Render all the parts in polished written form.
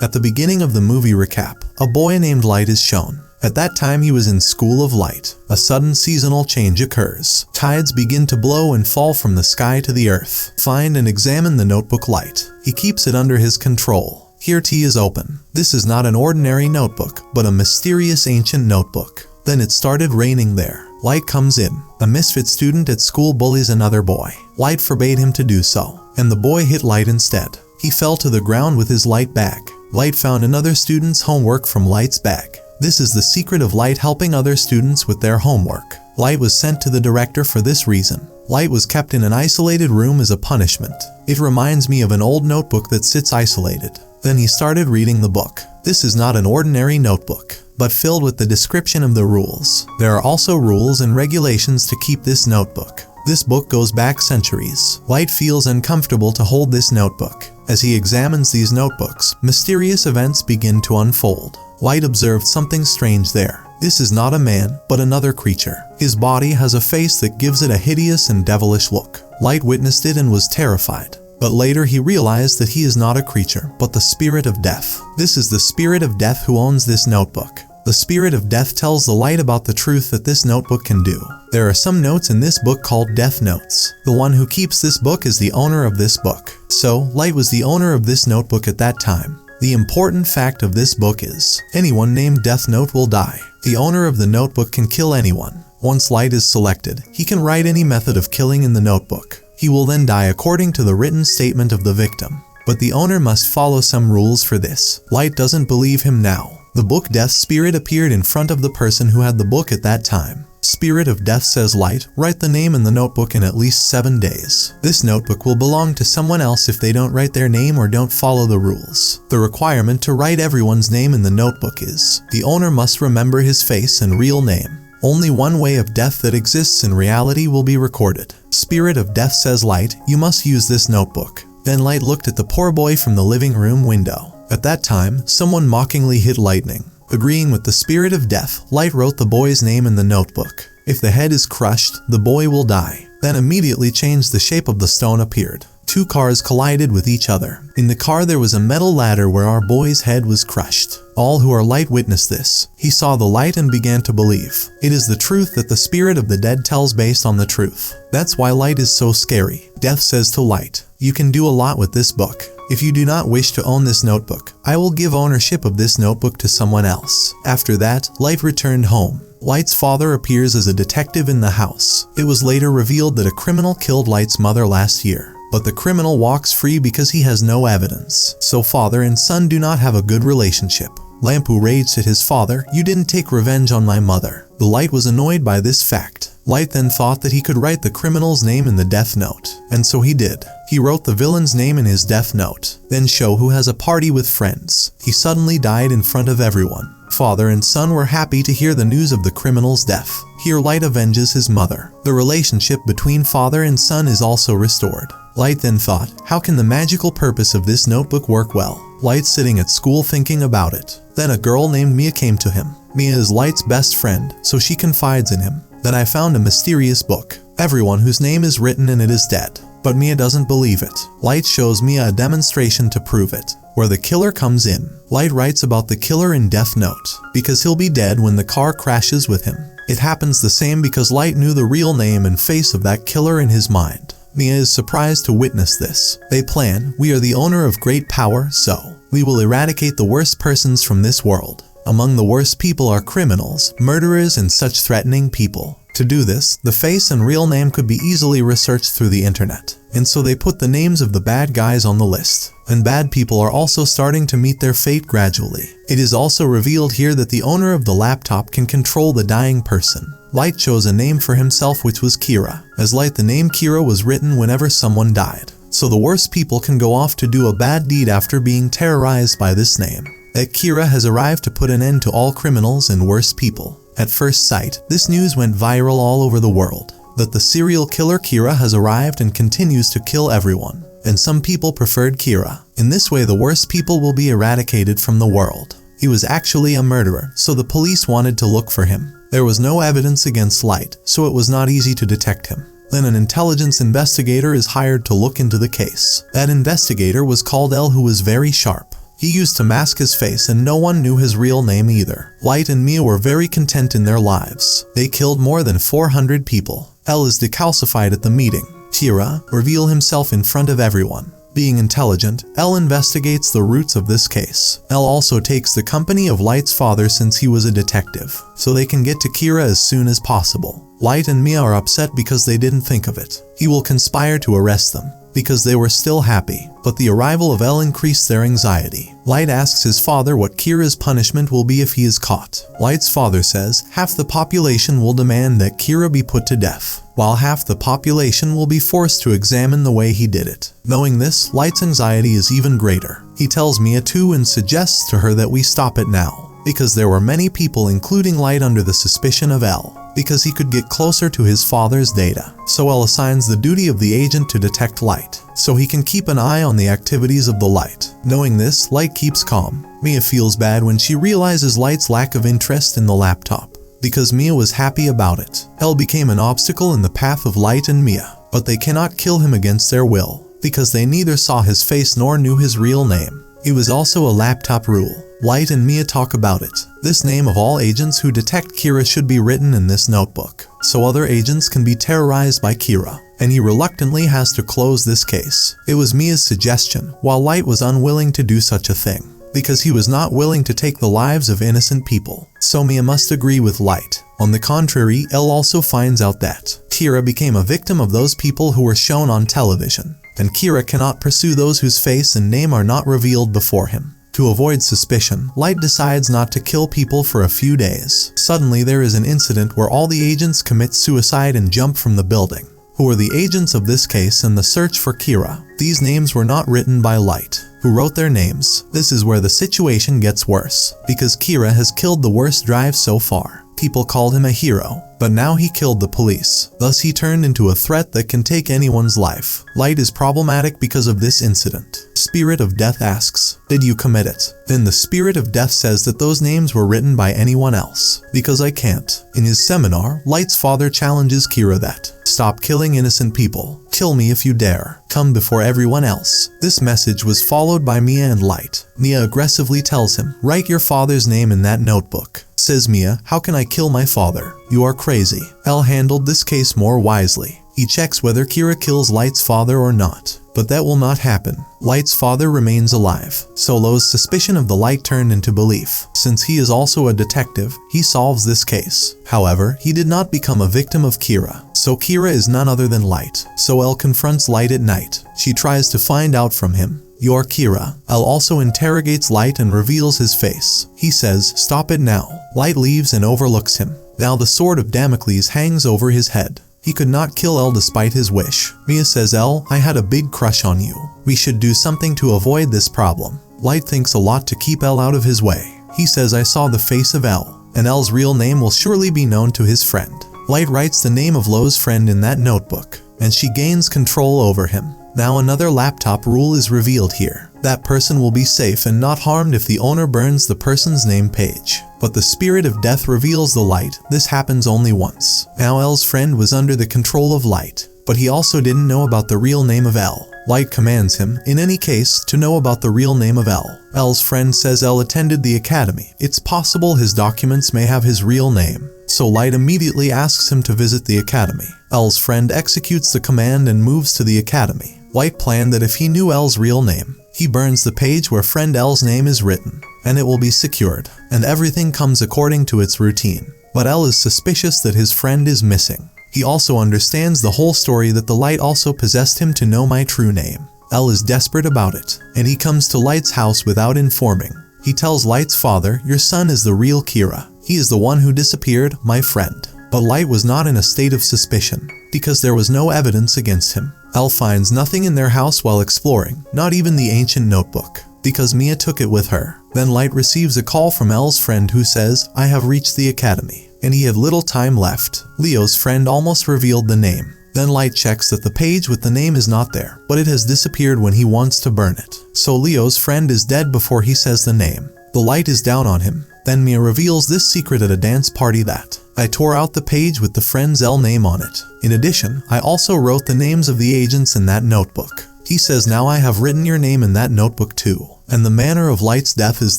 At the beginning of the movie recap, a boy named Light is shown. At that time he was in School of Light. A sudden seasonal change occurs. Tides begin to blow and fall from the sky to the earth. Find and examine the notebook Light. He keeps it under his control. Here T is open. This is not an ordinary notebook, but a mysterious ancient notebook. Then it started raining there. Light comes in. A misfit student at school bullies another boy. Light forbade him to do so, and the boy hit Light instead. He fell to the ground with his Light bag. Light found another student's homework from Light's bag. This is the secret of Light helping other students with their homework. Light was sent to the director for this reason. Light was kept in an isolated room as a punishment. It reminds me of an old notebook that sits isolated. Then he started reading the book. This is not an ordinary notebook, but filled with the description of the rules. There are also rules and regulations to keep this notebook. This book goes back centuries. Light feels uncomfortable to hold this notebook. As he examines these notebooks, mysterious events begin to unfold. Light observed something strange there. This is not a man, but another creature. His body has a face that gives it a hideous and devilish look. Light witnessed it and was terrified. But later he realized that he is not a creature, but the spirit of death. This is the spirit of death who owns this notebook. The spirit of death tells the Light about the truth that this notebook can do. There are some notes in this book called Death Notes. The one who keeps this book is the owner of this book. So, Light was the owner of this notebook at that time. The important fact of this book is, anyone named Death Note will die. The owner of the notebook can kill anyone. Once Light is selected, he can write any method of killing in the notebook. He will then die according to the written statement of the victim. But the owner must follow some rules for this. Light doesn't believe him now. The book Death Spirit appeared in front of the person who had the book at that time. Spirit of Death says, Light, write the name in the notebook in at least 7 days. This notebook will belong to someone else if they don't write their name or don't follow the rules. The requirement to write everyone's name in the notebook is, the owner must remember his face and real name. Only one way of death that exists in reality will be recorded. Spirit of Death says, Light, you must use this notebook. Then Light looked at the poor boy from the living room window. At that time, someone mockingly hit lightning. Agreeing with the spirit of death, Light wrote the boy's name in the notebook. If the head is crushed, the boy will die. Then immediately changed the shape of the stone appeared. 2 cars collided with each other. In the car there was a metal ladder where our boy's head was crushed. All who are Light witnessed this. He saw the light and began to believe. It is the truth that the spirit of the dead tells based on the truth. That's why Light is so scary. Death says to Light, you can do a lot with this book. If you do not wish to own this notebook, I will give ownership of this notebook to someone else. After that, Light returned home. Light's father appears as a detective in the house. It was later revealed that a criminal killed Light's mother last year. But the criminal walks free because he has no evidence. So father and son do not have a good relationship. Lampu raged at his father, you didn't take revenge on my mother. The Light was annoyed by this fact. Light then thought that he could write the criminal's name in the death note. And so he did. He wrote the villain's name in his death note. Then show who has a party with friends. He suddenly died in front of everyone. Father and son were happy to hear the news of the criminal's death. Here Light avenges his mother. The relationship between father and son is also restored. Light then thought, how can the magical purpose of this notebook work well? Light sitting at school thinking about it. Then a girl named Mia came to him. Mia is Light's best friend, so she confides in him. Then I found a mysterious book. Everyone whose name is written in it is dead. But Mia doesn't believe it. Light shows Mia a demonstration to prove it, where the killer comes in. Light writes about the killer in Death Note, because he'll be dead when the car crashes with him. It happens the same because Light knew the real name and face of that killer in his mind. Mia is surprised to witness this. They plan, we are the owner of great power, so we will eradicate the worst persons from this world. Among the worst people are criminals, murderers, and such threatening people. To do this, the face and real name could be easily researched through the internet. And so they put the names of the bad guys on the list. And bad people are also starting to meet their fate gradually. It is also revealed here that the owner of the laptop can control the dying person. Light chose a name for himself which was Kira. As Light, the name Kira was written whenever someone died. So the worst people can go off to do a bad deed after being terrorized by this name. That Kira has arrived to put an end to all criminals and worst people. At first sight, this news went viral all over the world, that the serial killer Kira has arrived and continues to kill everyone. And some people preferred Kira. In this way, the worst people will be eradicated from the world. He was actually a murderer, so the police wanted to look for him. There was no evidence against Light, so it was not easy to detect him. Then an intelligence investigator is hired to look into the case. That investigator was called L, who was very sharp. He used to mask his face and no one knew his real name either. Light and Mia were very content in their lives. They killed more than 400 people. L is decalcified at the meeting. Kira reveal himself in front of everyone. Being intelligent, L investigates the roots of this case. L also takes the company of Light's father since he was a detective, so they can get to Kira as soon as possible. Light and Mia are upset because they didn't think of it. He will conspire to arrest them, because they were still happy, but the arrival of L increased their anxiety. Light asks his father what Kira's punishment will be if he is caught. Light's father says half the population will demand that Kira be put to death, while half the population will be forced to examine the way he did it. Knowing this, Light's anxiety is even greater. He tells Mia too and suggests to her that we stop it now, because there were many people including Light under the suspicion of L, because he could get closer to his father's data. So L assigns the duty of the agent to detect Light, so he can keep an eye on the activities of the Light. Knowing this, Light keeps calm. Mia feels bad when she realizes Light's lack of interest in the laptop, because Mia was happy about it. L became an obstacle in the path of Light and Mia, but they cannot kill him against their will, because they neither saw his face nor knew his real name. It was also a laptop rule. Light and Mia talk about it. This name of all agents who detect Kira should be written in this notebook, so other agents can be terrorized by Kira, and he reluctantly has to close this case. It was Mia's suggestion, while Light was unwilling to do such a thing, because he was not willing to take the lives of innocent people. So Mia must agree with Light. On the contrary, L also finds out that Kira became a victim of those people who were shown on television, and Kira cannot pursue those whose face and name are not revealed before him. To avoid suspicion, Light decides not to kill people for a few days. Suddenly there is an incident where all the agents commit suicide and jump from the building. Who are the agents of this case and the search for Kira? These names were not written by Light. Who wrote their names? This is where the situation gets worse, because Kira has killed the worst drive so far. People called him a hero, but now he killed the police. Thus he turned into a threat that can take anyone's life. Light is problematic because of this incident. Spirit of Death asks, "Did you commit it?" Then the Spirit of Death says that those names were written by anyone else, because I can't. In his seminar, Light's father challenges Kira that, "Stop killing innocent people. Kill me if you dare. Come before everyone else." This message was followed by Mia and Light. Mia aggressively tells him, "Write your father's name in that notebook." Says Mia, "How can I kill my father? You are crazy." L handled this case more wisely. He checks whether Kira kills Light's father or not, but that will not happen. Light's father remains alive. Solo's suspicion of the Light turned into belief. Since he is also a detective, he solves this case. However, he did not become a victim of Kira, so Kira is none other than Light. So L confronts Light at night. She tries to find out from him, "You're Kira." L also interrogates Light and reveals his face. He says, "Stop it now." Light leaves and overlooks him. Now the sword of Damocles hangs over his head. He could not kill L despite his wish. Mia says, "L, I had a big crush on you. We should do something to avoid this problem." Light thinks a lot to keep L out of his way. He says, "I saw the face of L, and L's real name will surely be known to his friend." Light writes the name of Lo's friend in that notebook, and she gains control over him. Now another laptop rule is revealed here. That person will be safe and not harmed if the owner burns the person's name page. But the Spirit of Death reveals the Light. This happens only once. Now L's friend was under the control of Light, but he also didn't know about the real name of L. Light commands him, in any case, to know about the real name of L. L's friend says L attended the academy. It's possible his documents may have his real name. So Light immediately asks him to visit the academy. L's friend executes the command and moves to the academy. Light planned that if he knew L's real name, he burns the page where friend L's name is written, and it will be secured, and everything comes according to its routine. But L is suspicious that his friend is missing. He also understands the whole story that the Light also possessed him to know my true name. L is desperate about it, and he comes to Light's house without informing. He tells Light's father, "Your son is the real Kira. He is the one who disappeared, my friend." But Light was not in a state of suspicion, because there was no evidence against him. L finds nothing in their house while exploring, not even the ancient notebook, because Mia took it with her. Then Light receives a call from L's friend who says, "I have reached the academy," and he had little time left. Leo's friend almost revealed the name. Then Light checks that the page with the name is not there, but it has disappeared when he wants to burn it. So Leo's friend is dead before he says the name. The Light is down on him. Then Mia reveals this secret at a dance party that, "I tore out the page with the friend's L name on it. In addition, I also wrote the names of the agents in that notebook." He says, "Now I have written your name in that notebook too." And the manner of Light's death is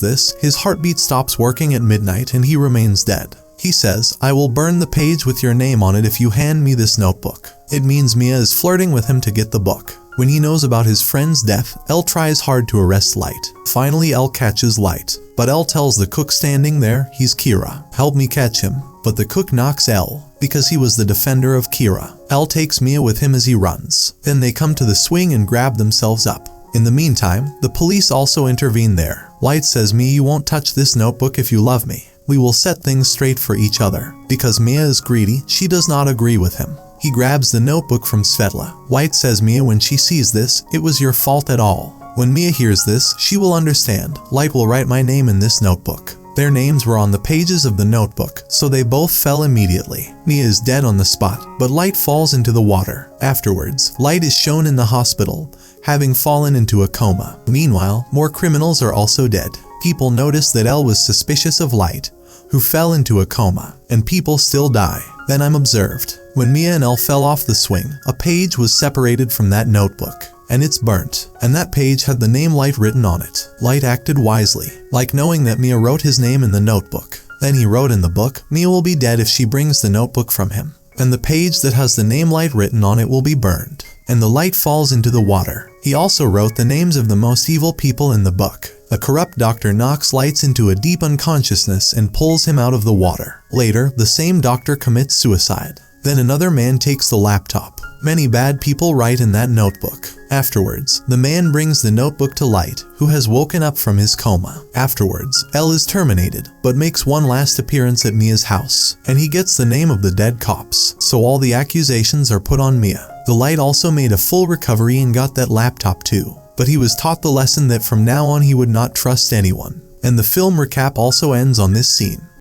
this: his heartbeat stops working at midnight and he remains dead. He says, "I will burn the page with your name on it if you hand me this notebook." It means Mia is flirting with him to get the book. When he knows about his friend's death, Elle tries hard to arrest Light. Finally, Elle catches Light, but Elle tells the cook standing there, "He's Kira. Help me catch him." But the cook knocks Elle, because he was the defender of Kira. Elle takes Mia with him as he runs. Then they come to the swing and grab themselves up. In the meantime, the police also intervene there. Light says, "Mia, you won't touch this notebook if you love me. We will set things straight for each other." Because Mia is greedy, she does not agree with him. He grabs the notebook from Svetla. Light says, "Mia, when she sees this, it was your fault at all." When Mia hears this, she will understand. Light will write my name in this notebook. Their names were on the pages of the notebook, so they both fell immediately. Mia is dead on the spot, but Light falls into the water. Afterwards, Light is shown in the hospital, having fallen into a coma. Meanwhile, more criminals are also dead. People notice that Elle was suspicious of Light, who fell into a coma, and people still die. Then I'm observed. When Mia and Elle fell off the swing, a page was separated from that notebook, and it's burnt, and that page had the name Light written on it. Light acted wisely, like knowing that Mia wrote his name in the notebook. Then he wrote in the book, "Mia will be dead if she brings the notebook from him," and the page that has the name Light written on it will be burned, and the Light falls into the water. He also wrote the names of the most evil people in the book. A corrupt doctor knocks Light into a deep unconsciousness and pulls him out of the water. Later, the same doctor commits suicide. Then another man takes the laptop. Many bad people write in that notebook. Afterwards, the man brings the notebook to Light, who has woken up from his coma. Afterwards, Elle is terminated, but makes one last appearance at Mia's house, and he gets the name of the dead cops, so all the accusations are put on Mia. The Light also made a full recovery and got that laptop too, but he was taught the lesson that from now on he would not trust anyone. And the film recap also ends on this scene.